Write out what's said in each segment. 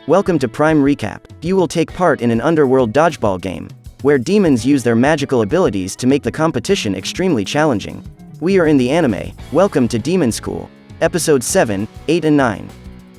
Welcome to Prime Recap. You will take part in an underworld dodgeball game, where demons use their magical abilities to make the competition extremely challenging. We are in the anime, Welcome to Demon School, Episodes 7, 8 and 9.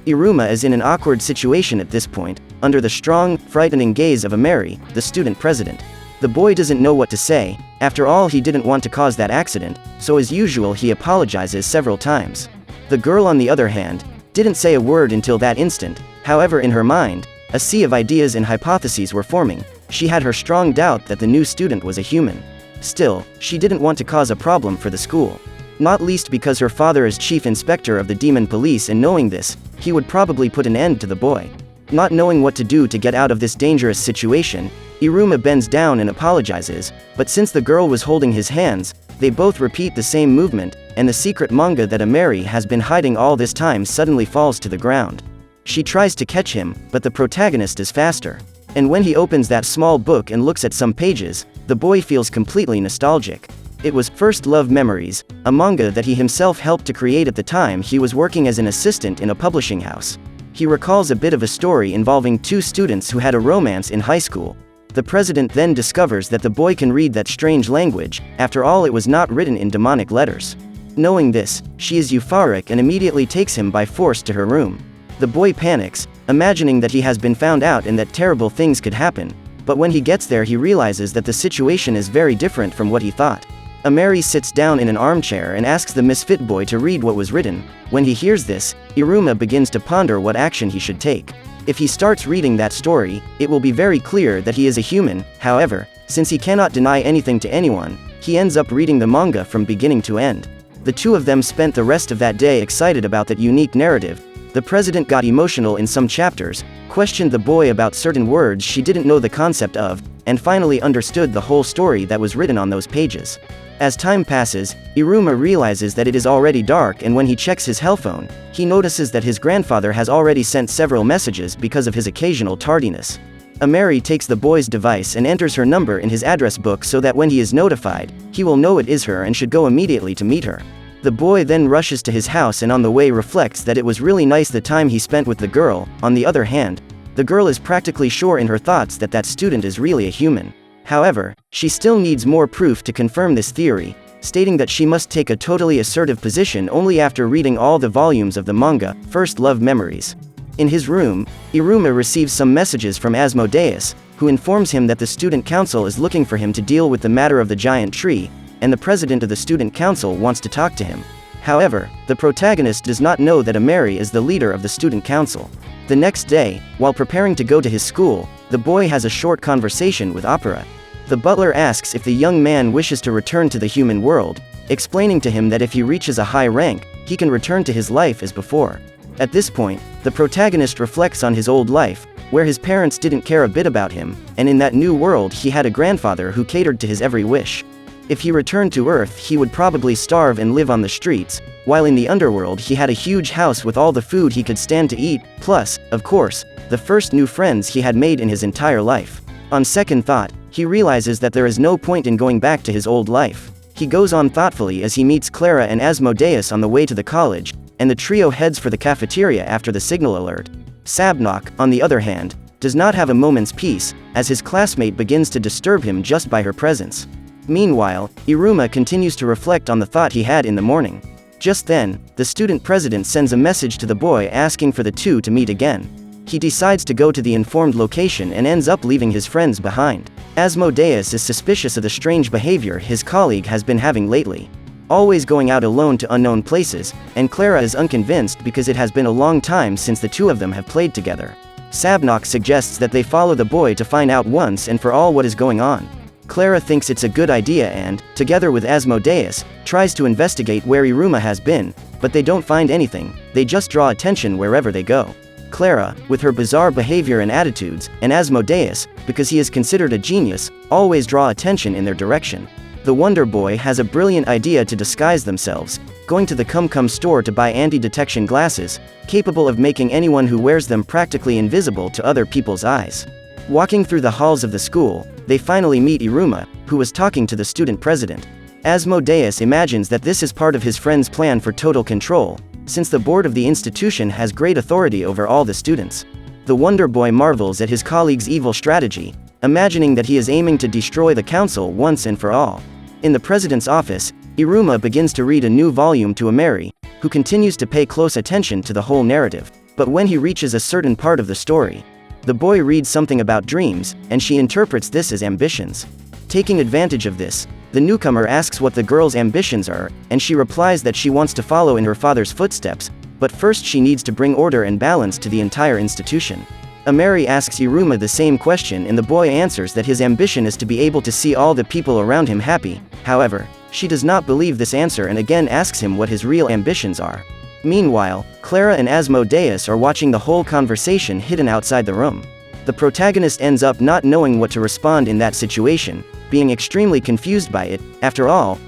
Iruma is in an awkward situation at this point, under the strong, frightening gaze of Ameri, the student president. The boy doesn't know what to say. After all, he didn't want to cause that accident, so as usual he apologizes several times. The girl, on the other hand, didn't say a word until that instant. However, in her mind, a sea of ideas and hypotheses were forming. She had her strong doubt that the new student was a human. Still, she didn't want to cause a problem for the school. Not least because her father is chief inspector of the demon police, and knowing this, he would probably put an end to the boy. Not knowing what to do to get out of this dangerous situation, Iruma bends down and apologizes, but since the girl was holding his hands, they both repeat the same movement, and the secret manga that Ameri has been hiding all this time suddenly falls to the ground. She tries to catch him, but the protagonist is faster. And when he opens that small book and looks at some pages, the boy feels completely nostalgic. It was First Love Memories, a manga that he himself helped to create at the time he was working as an assistant in a publishing house. He recalls a bit of a story involving two students who had a romance in high school. The president then discovers that the boy can read that strange language. After all, it was not written in demonic letters. Knowing this, she is euphoric and immediately takes him by force to her room. The boy panics, imagining that he has been found out and that terrible things could happen, but when he gets there he realizes that the situation is very different from what he thought. Ameri sits down in an armchair and asks the misfit boy to read what was written. When he hears this, Iruma begins to ponder what action he should take. If he starts reading that story, it will be very clear that he is a human. However, since he cannot deny anything to anyone, he ends up reading the manga from beginning to end. The two of them spent the rest of that day excited about that unique narrative. The president got emotional in some chapters, questioned the boy about certain words she didn't know the concept of, and finally understood the whole story that was written on those pages. As time passes, Iruma realizes that it is already dark, and when he checks his cell phone, he notices that his grandfather has already sent several messages because of his occasional tardiness. Ameri takes the boy's device and enters her number in his address book so that when he is notified, he will know it is her and should go immediately to meet her. The boy then rushes to his house and on the way reflects that it was really nice the time he spent with the girl. On the other hand, the girl is practically sure in her thoughts that that student is really a human. However, she still needs more proof to confirm this theory, stating that she must take a totally assertive position only after reading all the volumes of the manga, First Love Memories. In his room, Iruma receives some messages from Asmodeus, who informs him that the student council is looking for him to deal with the matter of the giant tree, and the president of the student council wants to talk to him. However, the protagonist does not know that Ameri is the leader of the student council. The next day, while preparing to go to his school, the boy has a short conversation with Opera. The butler asks if the young man wishes to return to the human world, explaining to him that if he reaches a high rank, he can return to his life as before. At this point, the protagonist reflects on his old life, where his parents didn't care a bit about him, and in that new world he had a grandfather who catered to his every wish. If he returned to Earth, he would probably starve and live on the streets, while in the underworld he had a huge house with all the food he could stand to eat, plus, of course, the first new friends he had made in his entire life. On second thought, he realizes that there is no point in going back to his old life. He goes on thoughtfully as he meets Clara and Asmodeus on the way to the college, and the trio heads for the cafeteria after the signal alert. Sabnok, on the other hand, does not have a moment's peace, as his classmate begins to disturb him just by her presence. Meanwhile, Iruma continues to reflect on the thought he had in the morning. Just then, the student president sends a message to the boy asking for the two to meet again. He decides to go to the informed location and ends up leaving his friends behind. Asmodeus is suspicious of the strange behavior his colleague has been having lately, always going out alone to unknown places, and Clara is unconvinced because it has been a long time since the two of them have played together. Sabnok suggests that they follow the boy to find out once and for all what is going on. Clara thinks it's a good idea and, together with Asmodeus, tries to investigate where Iruma has been, but they don't find anything. They just draw attention wherever they go. Clara, with her bizarre behavior and attitudes, and Asmodeus, because he is considered a genius, always draw attention in their direction. The Wonder Boy has a brilliant idea to disguise themselves, going to the Cum store to buy anti-detection glasses, capable of making anyone who wears them practically invisible to other people's eyes. Walking through the halls of the school, they finally meet Iruma, who was talking to the student president. Asmodeus imagines that this is part of his friend's plan for total control, since the board of the institution has great authority over all the students. The Wonder Boy marvels at his colleague's evil strategy, imagining that he is aiming to destroy the council once and for all. In the president's office, Iruma begins to read a new volume to Ameri, who continues to pay close attention to the whole narrative. But when he reaches a certain part of the story, the boy reads something about dreams, and she interprets this as ambitions. Taking advantage of this, the newcomer asks what the girl's ambitions are, and she replies that she wants to follow in her father's footsteps, but first she needs to bring order and balance to the entire institution. Ameri asks Iruma the same question, and the boy answers that his ambition is to be able to see all the people around him happy. However, she does not believe this answer and again asks him what his real ambitions are. Meanwhile, Clara and Asmodeus are watching the whole conversation hidden outside the room. The protagonist ends up not knowing what to respond in that situation, being extremely confused by it. After all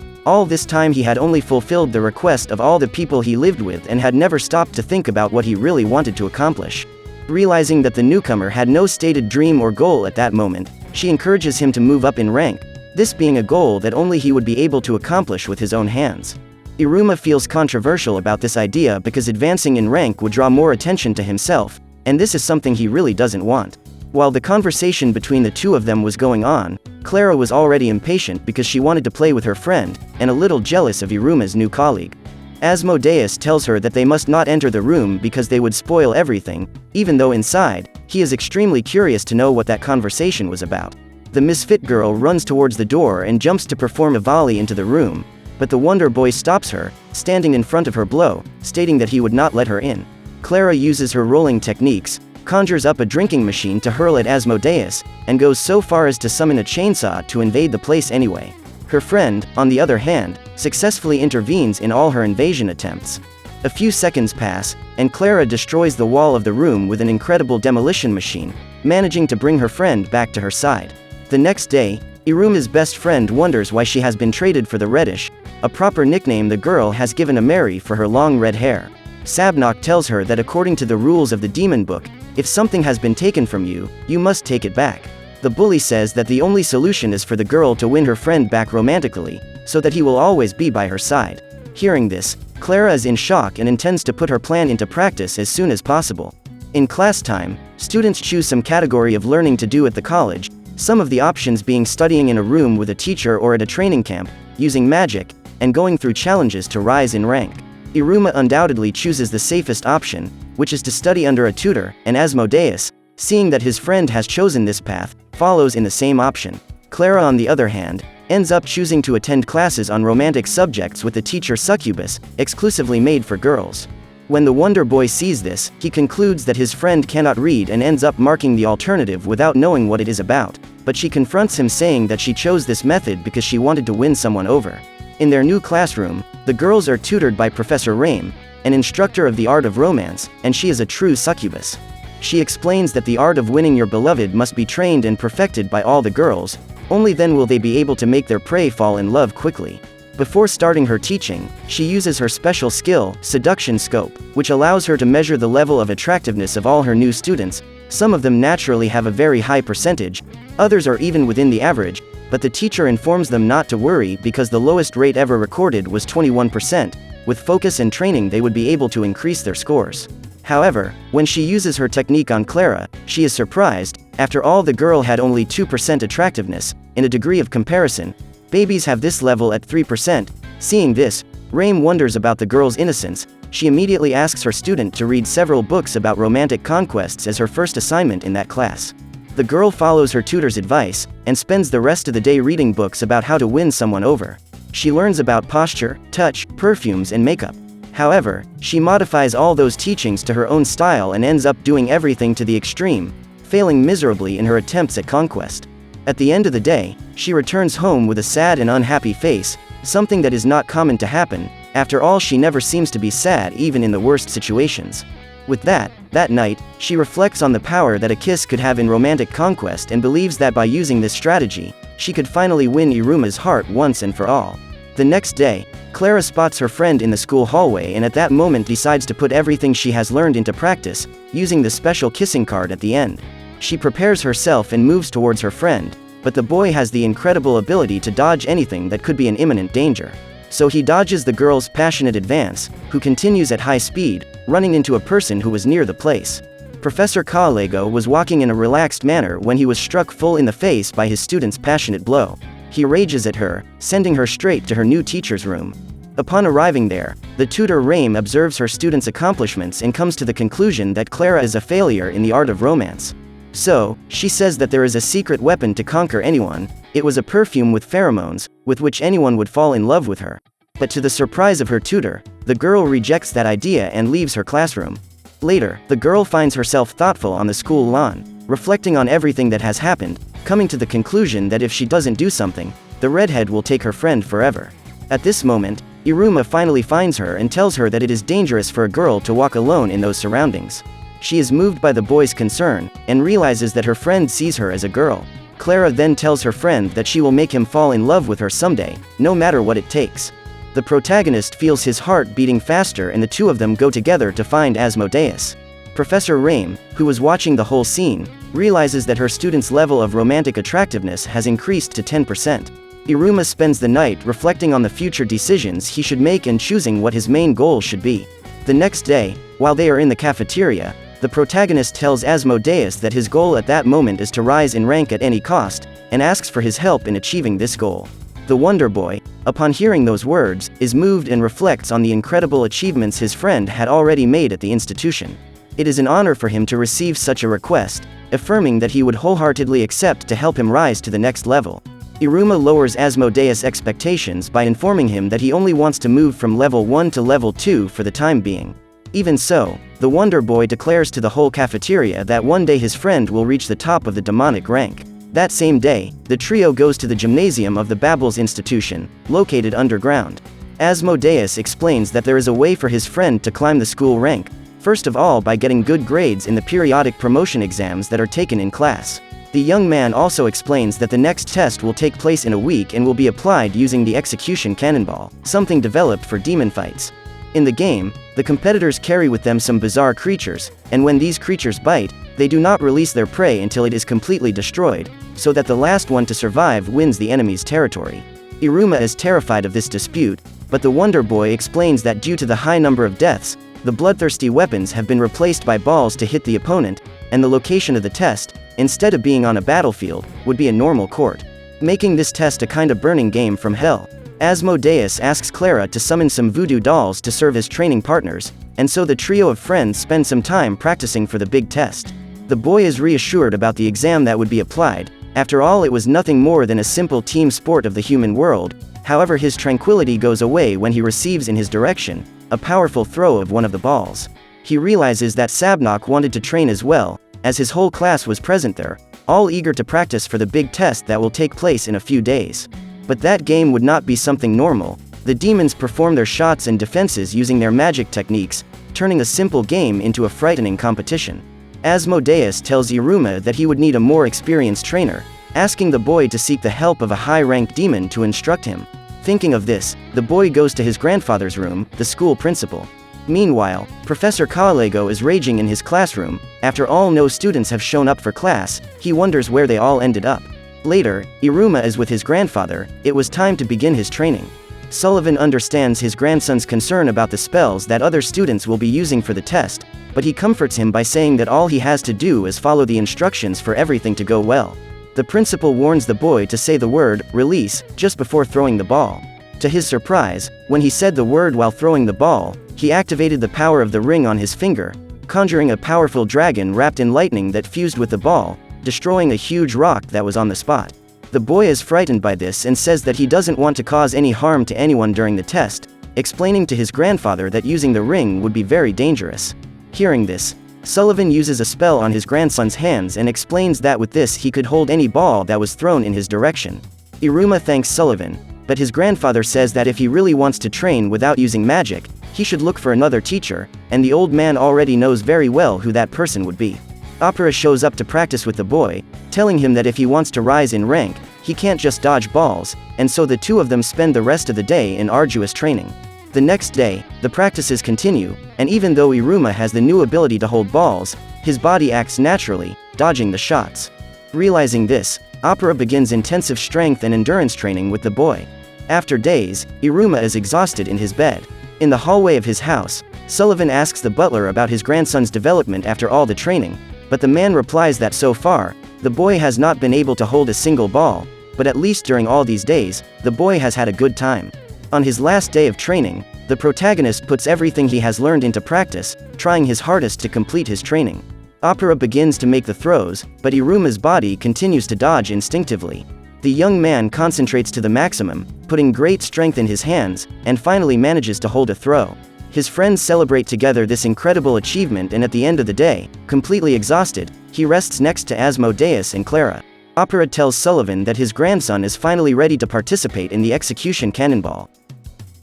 this time he had only fulfilled the request of all the people he lived with and had never stopped to think about what he really wanted to accomplish. Realizing that the newcomer had no stated dream or goal at that moment, she encourages him to move up in rank, this being a goal that only he would be able to accomplish with his own hands. Iruma feels controversial about this idea because advancing in rank would draw more attention to himself, and this is something he really doesn't want. While the conversation between the two of them was going on, Clara was already impatient because she wanted to play with her friend, and a little jealous of Iruma's new colleague. Asmodeus tells her that they must not enter the room because they would spoil everything, even though inside, he is extremely curious to know what that conversation was about. The misfit girl runs towards the door and jumps to perform a volley into the room, but the Wonder Boy stops her, standing in front of her blow, stating that he would not let her in. Clara uses her rolling techniques, conjures up a drinking machine to hurl at Asmodeus, and goes so far as to summon a chainsaw to invade the place anyway. Her friend, on the other hand, successfully intervenes in all her invasion attempts. A few seconds pass, and Clara destroys the wall of the room with an incredible demolition machine, managing to bring her friend back to her side. The next day, Iruma's best friend wonders why she has been traded for the Reddish, a proper nickname the girl has given Ameri for her long red hair. Sabnok tells her that according to the rules of the Demon Book, if something has been taken from you, you must take it back. The bully says that the only solution is for the girl to win her friend back romantically, so that he will always be by her side. Hearing this, Clara is in shock and intends to put her plan into practice as soon as possible. In class time, students choose some category of learning to do at the college, some of the options being studying in a room with a teacher or at a training camp, using magic, and going through challenges to rise in rank. Iruma undoubtedly chooses the safest option, which is to study under a tutor, and Asmodeus, seeing that his friend has chosen this path, follows in the same option. Clara, on the other hand, ends up choosing to attend classes on romantic subjects with the teacher Succubus, exclusively made for girls. When the Wonder Boy sees this, he concludes that his friend cannot read and ends up marking the alternative without knowing what it is about, but she confronts him saying that she chose this method because she wanted to win someone over. In their new classroom, the girls are tutored by Professor Rame, an instructor of the art of romance, and she is a true succubus. She explains that the art of winning your beloved must be trained and perfected by all the girls, only then will they be able to make their prey fall in love quickly. Before starting her teaching, she uses her special skill, Seduction Scope, which allows her to measure the level of attractiveness of all her new students. Some of them naturally have a very high percentage, others are even within the average, but the teacher informs them not to worry because the lowest rate ever recorded was 21%. With focus and training they would be able to increase their scores. However, when she uses her technique on Clara, she is surprised. After all, the girl had only 2% attractiveness. In a degree of comparison, babies have this level at 3%. Seeing this, Rame wonders about the girl's innocence. She immediately asks her student to read several books about romantic conquests as her first assignment in that class. The girl follows her tutor's advice, and spends the rest of the day reading books about how to win someone over. She learns about posture, touch, perfumes, and makeup. However, she modifies all those teachings to her own style and ends up doing everything to the extreme, failing miserably in her attempts at conquest. At the end of the day, she returns home with a sad and unhappy face, something that is not common to happen. After all, she never seems to be sad even in the worst situations. With that night, she reflects on the power that a kiss could have in romantic conquest and believes that by using this strategy, she could finally win Iruma's heart once and for all. The next day, Clara spots her friend in the school hallway and at that moment decides to put everything she has learned into practice, using the special kissing card at the end. She prepares herself and moves towards her friend, but the boy has the incredible ability to dodge anything that could be an imminent danger. So he dodges the girl's passionate advance, who continues at high speed, running into a person who was near the place. Professor Kaolego was walking in a relaxed manner when he was struck full in the face by his student's passionate blow. He rages at her, sending her straight to her new teacher's room. Upon arriving there, the tutor Rame observes her student's accomplishments and comes to the conclusion that Clara is a failure in the art of romance. So, she says that there is a secret weapon to conquer anyone. It was a perfume with pheromones, with which anyone would fall in love with her. But to the surprise of her tutor, the girl rejects that idea and leaves her classroom. Later, the girl finds herself thoughtful on the school lawn, reflecting on everything that has happened, coming to the conclusion that if she doesn't do something, the redhead will take her friend forever. At this moment, Iruma finally finds her and tells her that it is dangerous for a girl to walk alone in those surroundings. She is moved by the boy's concern, and realizes that her friend sees her as a girl. Clara then tells her friend that she will make him fall in love with her someday, no matter what it takes. The protagonist feels his heart beating faster and the two of them go together to find Asmodeus. Professor Rame, who was watching the whole scene, realizes that her student's level of romantic attractiveness has increased to 10%. Iruma spends the night reflecting on the future decisions he should make and choosing what his main goal should be. The next day, while they are in the cafeteria, the protagonist tells Asmodeus that his goal at that moment is to rise in rank at any cost, and asks for his help in achieving this goal. The Wonder Boy, upon hearing those words, is moved and reflects on the incredible achievements his friend had already made at the institution. It is an honor for him to receive such a request, affirming that he would wholeheartedly accept to help him rise to the next level. Iruma lowers Asmodeus' expectations by informing him that he only wants to move from level 1 to level 2 for the time being. Even so, the Wonder Boy declares to the whole cafeteria that one day his friend will reach the top of the demonic rank. That same day, the trio goes to the gymnasium of the Babbles Institution, located underground. Asmodeus explains that there is a way for his friend to climb the school rank, first of all by getting good grades in the periodic promotion exams that are taken in class. The young man also explains that the next test will take place in a week and will be applied using the execution cannonball, something developed for demon fights. In the game, the competitors carry with them some bizarre creatures, and when these creatures bite, they do not release their prey until it is completely destroyed, so that the last one to survive wins the enemy's territory. Iruma is terrified of this dispute, but the Wonder Boy explains that due to the high number of deaths, the bloodthirsty weapons have been replaced by balls to hit the opponent, and the location of the test, instead of being on a battlefield, would be a normal court, making this test a kind of burning game from hell. Asmodeus asks Clara to summon some voodoo dolls to serve as training partners, and so the trio of friends spend some time practicing for the big test. The boy is reassured about the exam that would be applied. After all, it was nothing more than a simple team sport of the human world. However, his tranquility goes away when he receives in his direction a powerful throw of one of the balls. He realizes that Sabnok wanted to train as well, as his whole class was present there, all eager to practice for the big test that will take place in a few days. But that game would not be something normal. The demons perform their shots and defenses using their magic techniques, turning a simple game into a frightening competition. Asmodeus tells Iruma that he would need a more experienced trainer, asking the boy to seek the help of a high-ranked demon to instruct him. Thinking of this, the boy goes to his grandfather's room, the school principal. Meanwhile, Professor Kaolego is raging in his classroom. After all, no students have shown up for class. He wonders where they all ended up. Later, Iruma is with his grandfather. It was time to begin his training. Sullivan understands his grandson's concern about the spells that other students will be using for the test, but he comforts him by saying that all he has to do is follow the instructions for everything to go well. The principal warns the boy to say the word, release, just before throwing the ball. To his surprise, when he said the word while throwing the ball, he activated the power of the ring on his finger, conjuring a powerful dragon wrapped in lightning that fused with the ball, destroying a huge rock that was on the spot. The boy is frightened by this and says that he doesn't want to cause any harm to anyone during the test, explaining to his grandfather that using the ring would be very dangerous. Hearing this, Sullivan uses a spell on his grandson's hands and explains that with this he could hold any ball that was thrown in his direction. Iruma thanks Sullivan, but his grandfather says that if he really wants to train without using magic, he should look for another teacher, and the old man already knows very well who that person would be. Opera shows up to practice with the boy, telling him that if he wants to rise in rank, he can't just dodge balls, and so the two of them spend the rest of the day in arduous training. The next day, the practices continue, and even though Iruma has the new ability to hold balls, his body acts naturally, dodging the shots. Realizing this, Opera begins intensive strength and endurance training with the boy. After days, Iruma is exhausted in his bed. In the hallway of his house, Sullivan asks the butler about his grandson's development after all the training, but the man replies that so far, the boy has not been able to hold a single ball, but at least during all these days, the boy has had a good time. On his last day of training, the protagonist puts everything he has learned into practice, trying his hardest to complete his training. Opera begins to make the throws, but Iruma's body continues to dodge instinctively. The young man concentrates to the maximum, putting great strength in his hands, and finally manages to hold a throw. His friends celebrate together this incredible achievement, and at the end of the day, completely exhausted, he rests next to Asmodeus and Clara. Opera tells Sullivan that his grandson is finally ready to participate in the execution cannonball.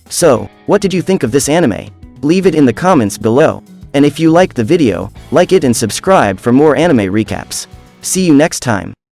So, what did you think of this anime? Leave it in the comments below. And if you liked the video, like it and subscribe for more anime recaps. See you next time.